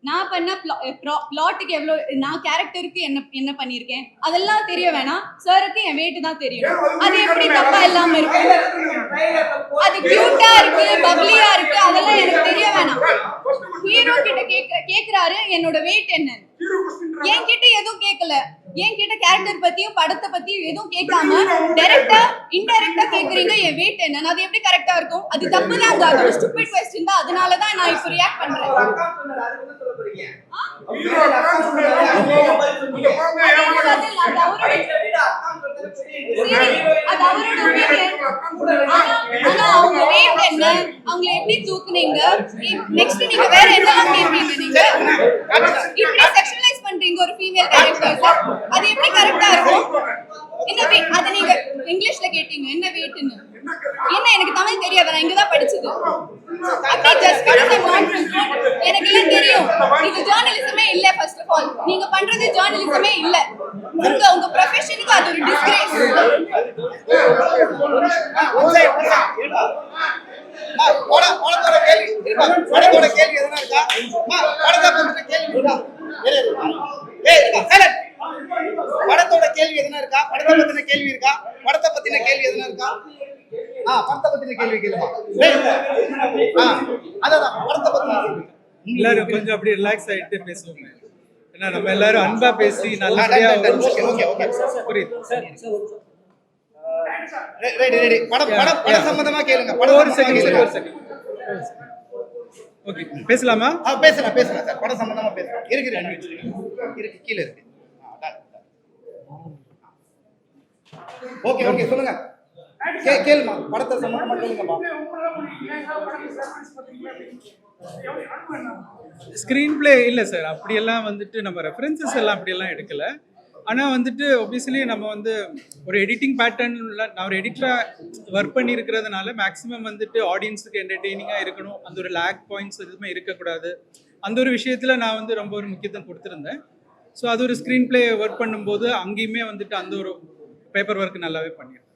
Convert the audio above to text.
நான் பண்ண பிளாட்டுக்கு எவ்வளவு, நான் கேரக்டருக்கு என்ன பண்ணிருக்கேன் அதெல்லாம் தெரிய வேணாம். சாருக்கு என் வெயிட் தான் தெரியும். அது எப்படி தப்பா இல்லாம இருக்கு? அது கியூட்டா இருக்கு, பப்ளியா இருக்கு, அதெல்லாம் எனக்கு தெரிய வேணாம். ஹீரோ கிட்ட கேக்குறாரு என்னோட வெயிட் என்ன. என்கிட்ட எதுவும் கேட்கல. என்கிட்ட கேரக்டர் பத்தியும் படத்தை பத்தியும் எதுவும் கேட்காம டைரக்டா இன்டைரக்டா கேக்குறீங்க என் வெயிட் என்ன. அது எப்படி கரெக்டா இருக்கும்? அது தப்பு தான். அது ஸ்டூபிட் क्वेश्चन தான். அதனால தான் நான் இப்ப ரியாக்ட் பண்றேன். அவங்க வெயிட் என்ன, அவங்களை எப்படி தூக்குனீங்க, நெக்ஸ்ட் நீங்க வேற என்னெல்லாம் கேட்பீங்க? நீங்க இப்படி செக்ஷுவலைஸ் பண்றீங்க ஒரு ஃபீமேல் கேரக்டர்ஸ். அது எப்படி கரெக்டா இருக்கும்? என்ன வெயிட், அது நீங்க இங்கிலீஷ்ல கேட்டீங்க என்ன வெயிட்னு. என்ன, எனக்கு தமிழ் தெரியாது, நான் இங்கதான் படிச்சது. அப்படி ஜஸ்ட் எனக்கு எல்லாம் தெரியும். இது ஜர்னலிசமே இல்ல. ஃபர்ஸ்ட் ஆஃப் ஆல் நீங்க பண்றது ஜர்னலிசமே இல்ல. உங்க ப்ரொஃபஷனுக்கு அது ஒரு டிஸ்கிரேஸ். படத்தோட கேள்வி எதுனா இருக்கா? படத்தை பத்தின கேள்வி இருக்கா? படத்தோட கேள்வி எதுனா இருக்கா? படத்தை பத்தின கேள்வி இருக்கா? படத்தை பத்தின கேள்வி எதுனா இருக்கா? படத்தை பத்தின கேள்வி கேளுமா. அதான் படத்தை பத்தின கேள்வி. எல்லாரும் கொஞ்சம் அப்படியே ரிலாக்ஸ் ஆயிட்டு பேசுவோம். ஏன்னா நம்ம எல்லாரும் அன்பா பேசி நல்லபடியா புரியுது. படம் சம்பந்தமா கேளுங்க. ஒரு செகண்ட். ஓகே, பேசலாமா? பேசலாம் சார். படம் சம்பந்தமா பேசலாம். இருக்கு கீழ இருக்கு. ஓகே சொல்லுங்க. கேளுமா. படத்தை சம்பந்தமா கேளுங்கப்பா. ஸ்கிரீன் பிளே இல்லை சார், அப்படியெல்லாம் வந்துட்டு நம்ம ரெஃபரன்சஸ் எல்லாம் அப்படியெல்லாம் எடுக்கல. ஆனால் வந்துட்டு ஒபியஸ்லி நம்ம வந்து ஒரு எடிட்டிங் பேட்டர்னில் நான் ஒரு எடிட்டராக ஒர்க் பண்ணியிருக்கிறதுனால மேக்ஸிமம் வந்துட்டு ஆடியன்ஸுக்கு என்டர்டெய்னிங்காக இருக்கணும், அந்த ஒரு லேக் பாயிண்ட்ஸ் எதுவுமே இருக்கக்கூடாது. அந்த ஒரு விஷயத்தில் நான் வந்து ரொம்ப ஒரு முக்கியத்துவம் கொடுத்துருந்தேன். ஸோ அது ஒரு ஸ்க்ரீன் பிளே ஒர்க் பண்ணும்போது அங்கேயுமே வந்துட்டு அந்த ஒரு பேப்பர் ஒர்க் நல்லாவே பண்ணியிருக்கேன்.